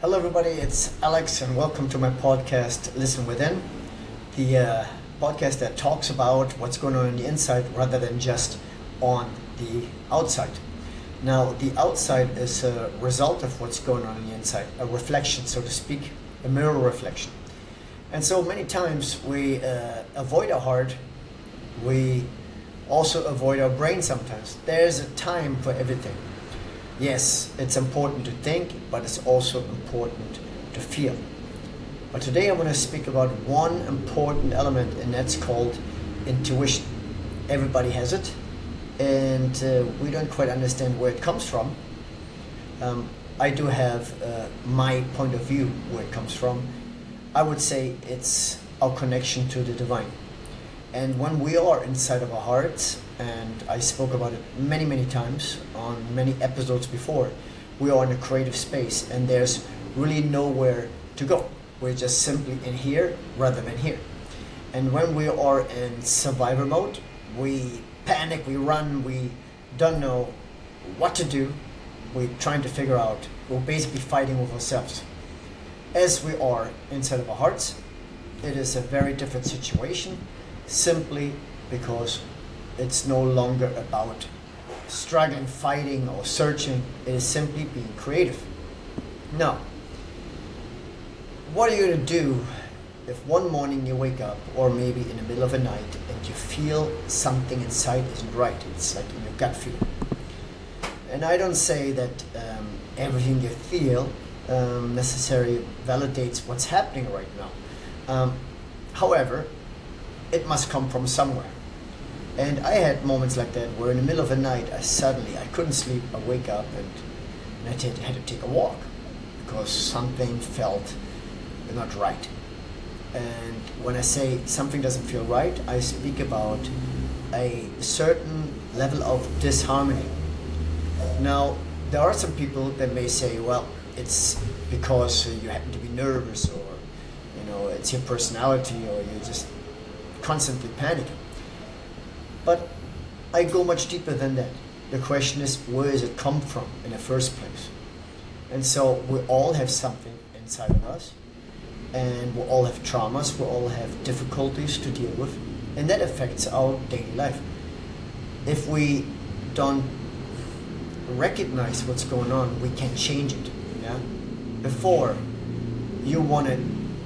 Hello, everybody. It's Alex, and welcome to my podcast, Listen Within, the podcast that talks about what's going on the inside rather than just on the outside. Now, the outside is a result of what's going on the inside, a reflection, so to speak, a mirror reflection. And so many times we avoid our heart, we also avoid our brain sometimes. There's a time for everything. Yes, it's important to think, but it's also important to feel. But today I want to speak about one important element, and that's called intuition. Everybody has it, and we don't quite understand where it comes from. I do have my point of view where it comes from. I would say it's our connection to the divine. And when we are inside of our hearts, and I spoke about it many times on many episodes before, we are in a creative space and there's really nowhere to go. We're just simply in here rather than here. And when we are in survivor mode, we panic, we run, we don't know what to do. We're trying to figure out, we're basically fighting with ourselves. As we are inside of our hearts, it is a very different situation, simply because it's no longer about struggling, fighting, or searching. It is simply being creative. Now, what are you going to do if one morning you wake up, or maybe in the middle of the night, and you feel something inside isn't right? It's like in your gut feeling. And I don't say that everything you feel necessarily validates what's happening right now. However, it must come from somewhere. And I had moments like that where in the middle of the night I couldn't sleep. I wake up and I had to take a walk because something felt not right. And when I say something doesn't feel right, I speak about a certain level of disharmony. Now, there are some people that may say, well, it's because you happen to be nervous, or it's your personality, or you're just constantly panicking. But I go much deeper than that. The question is, where does it come from in the first place? And so we all have something inside of us, and we all have traumas, we all have difficulties to deal with, and that affects our daily life. If we don't recognize what's going on, we can change it. Yeah? Before you want to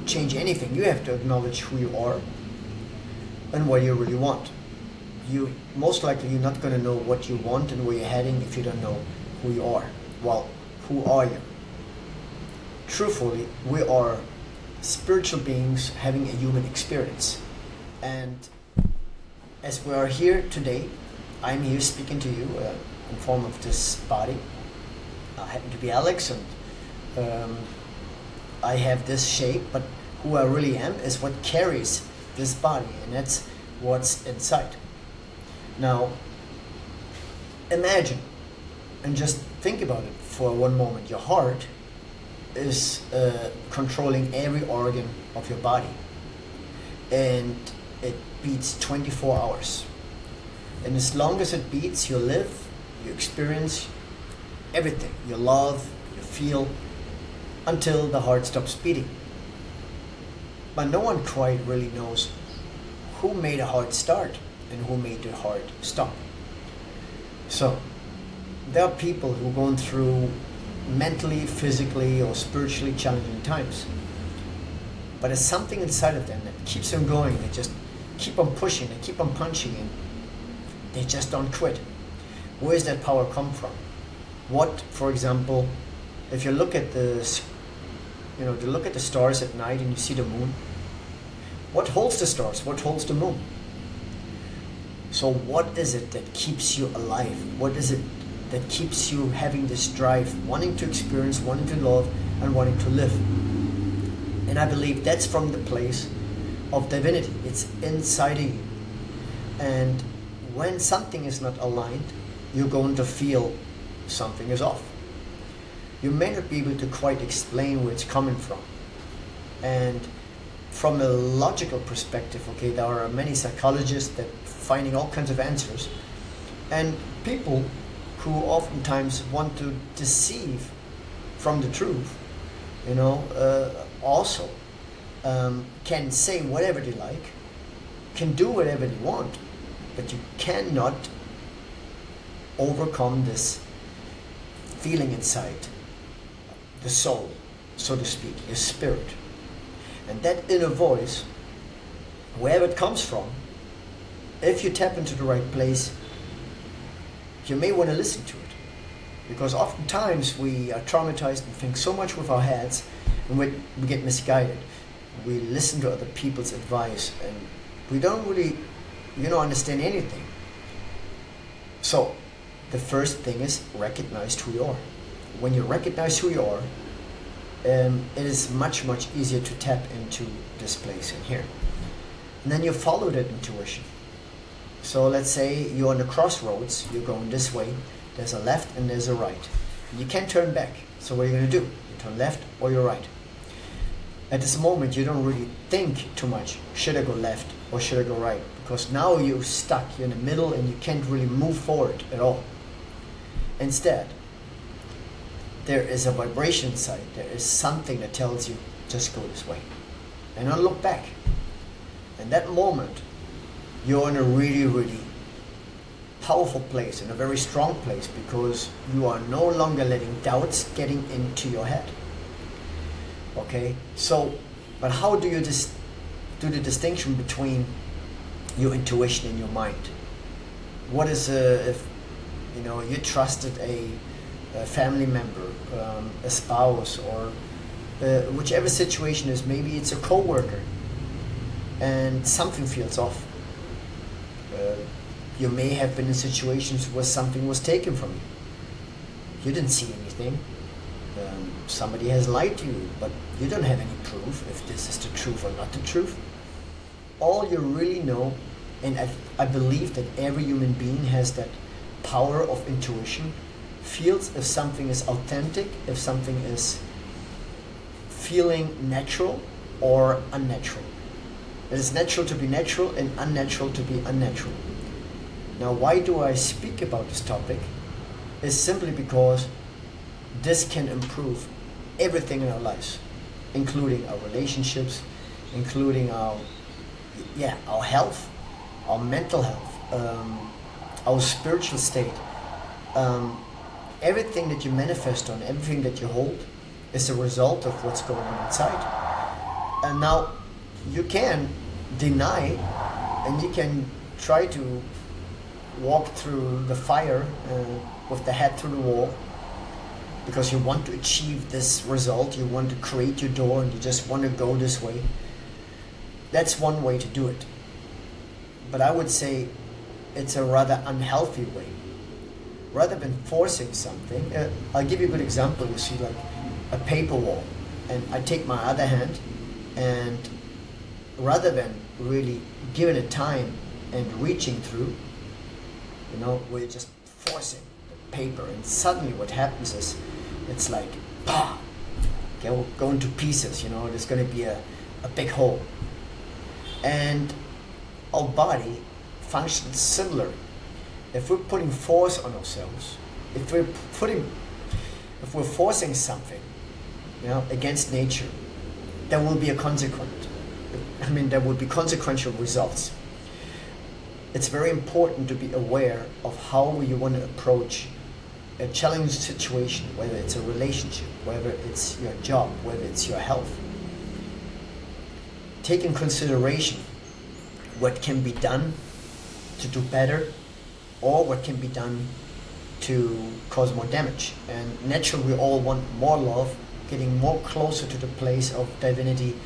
change anything, you have to acknowledge who you are and what you really want. You're not going to know what you want and where you're heading if you don't know who you are. Well, who are you? Truthfully, we are spiritual beings having a human experience. And as we are here today, I'm here speaking to you in form of this body. I happen to be Alex, and I have this shape, but who I really am is what carries this body, and that's what's inside. Now, imagine and just think about it for one moment. Your heart is controlling every organ of your body, and it beats 24 hours. And as long as it beats, you live, you experience everything. You love, you feel, until the heart stops beating. But no one quite really knows who made a heart start and who made the heart stop. So, there are people who are going through mentally, physically, or spiritually challenging times. But there's something inside of them that keeps them going. They just keep on pushing, they keep on punching, and they just don't quit. Where does that power come from? What, for example, if you look at the stars at night and you see the moon, what holds the stars? What holds the moon? So what is it that keeps you alive? What is it that keeps you having this drive, wanting to experience, wanting to love, and wanting to live? And I believe that's from the place of divinity. It's inside of you. And when something is not aligned, you're going to feel something is off. You may not be able to quite explain where it's coming from. And from a logical perspective, okay, there are many psychologists that finding all kinds of answers, and people who oftentimes want to deceive from the truth also can say whatever they like, can do whatever they want, but you cannot overcome this feeling inside, the soul, so to speak, your spirit. And that inner voice, wherever it comes from, if you tap into the right place, you may want to listen to it. Because oftentimes we are traumatized and think so much with our heads, and we get misguided. We listen to other people's advice, and we don't really, understand anything. So, the first thing is recognize who you are. When you recognize who you are, it is much, much easier to tap into this place in here. And then you follow that intuition. So let's say you're on the crossroads, you're going this way, there's a left and there's a right. You can't turn back. So what are you going to do? You turn left or you're right. At this moment, you don't really think too much. Should I go left or should I go right? Because now you're stuck, you're in the middle and you can't really move forward at all. Instead, there is a vibration inside. There is something that tells you, just go this way. And don't look back. In that moment, you're in a really, really powerful place, in a very strong place, because you are no longer letting doubts getting into your head. Okay? So, but how do you do the distinction between your intuition and your mind? What is if you trusted a family member, a spouse, or whichever situation is, maybe it's a co-worker, and something feels off. You may have been in situations where something was taken from you. You didn't see anything. Somebody has lied to you, but you don't have any proof if this is the truth or not the truth. All you really know, and I believe that every human being has that power of intuition, feels if something is authentic, if something is feeling natural or unnatural. It is natural to be natural and unnatural to be unnatural. Now, why do I speak about this topic? It's simply because this can improve everything in our lives, including our relationships, including our health, our mental health, our spiritual state. Everything that you manifest on, everything that you hold, is a result of what's going on inside. And now, you can deny, and you can try to walk through the fire with the head through the wall, because you want to achieve this result, you want to create your door, and you just want to go this way. That's one way to do it. But I would say it's a rather unhealthy way. Rather than forcing something, I'll give you a good example. You see, like a paper wall, and I take my other hand, and rather than really giving it time and reaching through, we're just forcing the paper, and suddenly what happens is it's like, going to pieces, there's going to be a big hole. And our body functions similar. If we're putting force on ourselves, if we're forcing something, against nature, there will be a consequence. There will be consequential results. It's very important to be aware of how you want to approach a challenging situation, whether it's a relationship, whether it's your job, whether it's your health. Take in consideration what can be done to do better, or what can be done to cause more damage. And naturally, we all want more love, getting more closer to the place of divinity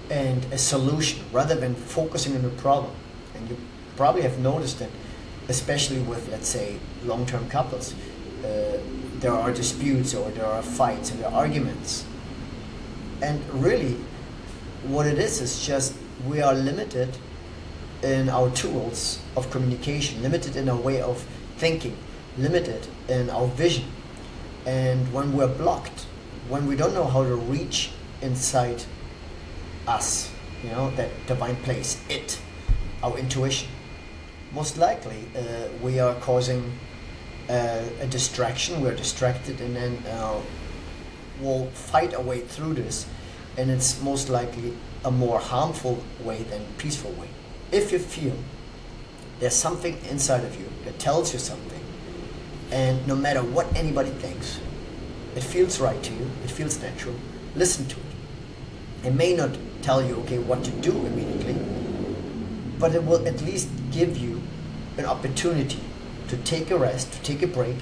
and a solution, rather than focusing on the problem. And you probably have noticed that, especially with, let's say, long-term couples, there are disputes, or there are fights, and there are arguments. And really, what it is just we are limited in our tools of communication, limited in our way of thinking, limited in our vision. And when we're blocked, when we don't know how to reach inside us, that divine place, our intuition, most likely we are causing a distraction. We're distracted, and then will fight our way through this, and it's most likely a more harmful way than peaceful way. If you feel there's something inside of you that tells you something, and no matter what anybody thinks, it feels right to you, it feels natural, listen to it. It may not tell you, okay, what to do immediately, but it will at least give you an opportunity to take a rest, to take a break,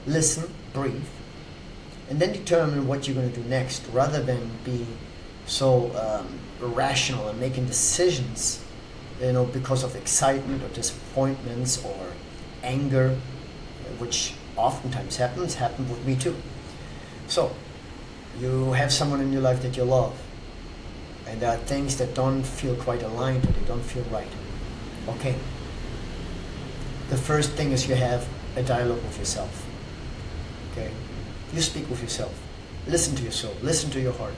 listen, breathe, and then determine what you're going to do next, rather than be so irrational and making decisions, because of excitement or disappointments or anger, which oftentimes happened with me too. So, you have someone in your life that you love, and there are things that don't feel quite aligned, or they don't feel right. Okay. The first thing is you have a dialogue with yourself. Okay? You speak with yourself. Listen to your soul. Listen to your heart.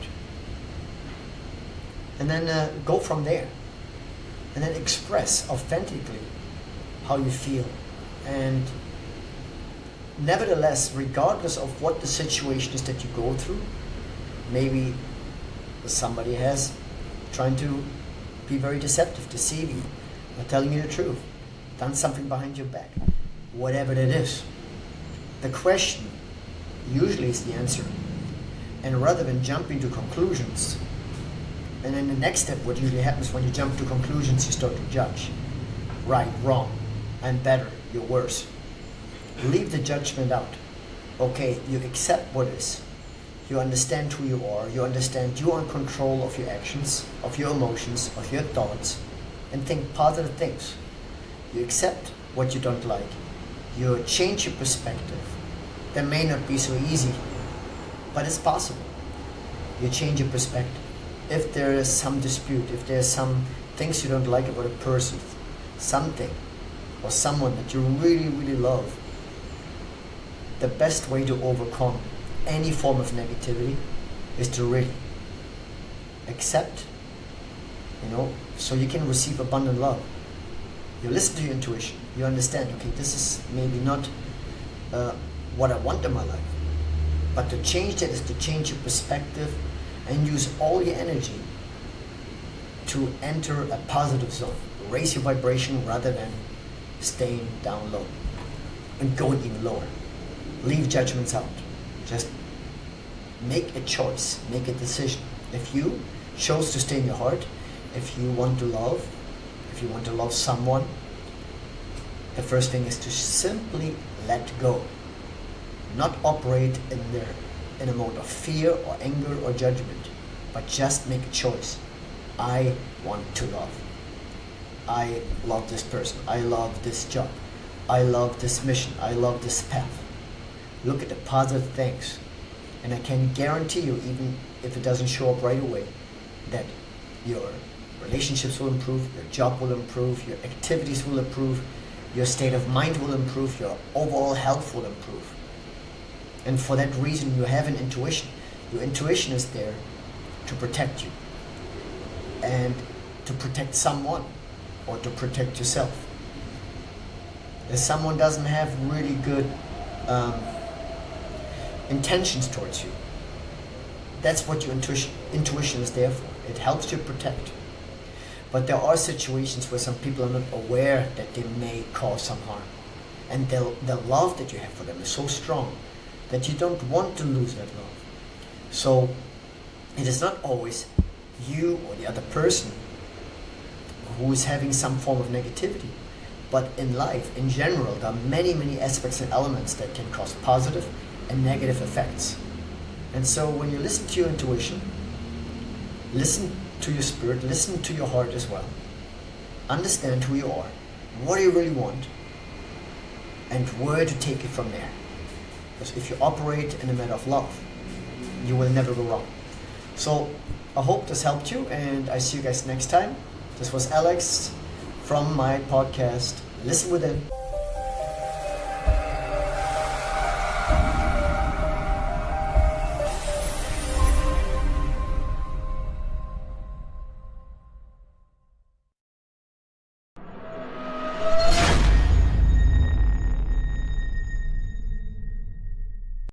And then go from there. And then express authentically how you feel. And nevertheless, regardless of what the situation is that you go through, maybe somebody has trying to be very deceptive, deceiving, not telling you the truth, done something behind your back, whatever that is. The question usually is the answer. And rather than jumping to conclusions, and then the next step, what usually happens when you jump to conclusions, you start to judge. Right, wrong, I'm better, you're worse. Leave the judgment out. Okay, you accept what is. You understand who you are. You understand you are in control of your actions, of your emotions, of your thoughts, and think positive things. You accept what you don't like. You change your perspective. That may not be so easy, but it's possible. You change your perspective. If there is some dispute, if there's some things you don't like about a person, something, or someone that you really, really love, the best way to overcome any form of negativity is to really accept, so you can receive abundant love. You listen to your intuition. You understand, okay, this is maybe not what I want in my life. But to change that is to change your perspective and use all your energy to enter a positive zone. Raise your vibration rather than staying down low and going even lower. Leave judgments out. Just make a choice, make a decision. If you chose to stay in your heart, if you want to love someone, the first thing is to simply let go. Not operate in a mode of fear or anger or judgment, but just make a choice. I want to love. I love this person. I love this job. I love this mission. I love this path. Look at the positive things. And I can guarantee you, even if it doesn't show up right away, that your relationships will improve, your job will improve, your activities will improve, your state of mind will improve, your overall health will improve. And for that reason, you have an intuition. Your intuition is there to protect you and to protect someone or to protect yourself. If someone doesn't have really good intentions towards you, that's what your intuition is there for. It helps you protect. But there are situations where some people are not aware that they may cause some harm. And the love that you have for them is so strong that you don't want to lose that love. So it is not always you or the other person who is having some form of negativity. But in life, in general, there are many, many aspects and elements that can cause positive and negative effects. And so when you listen to your intuition, listen to your spirit, listen to your heart as well. Understand who you are, what you really want, and where to take it from there. Because if you operate in a matter of love, you will never go wrong. So I hope this helped you, and I see you guys next time. This was ALEKS from my podcast, Listen Within.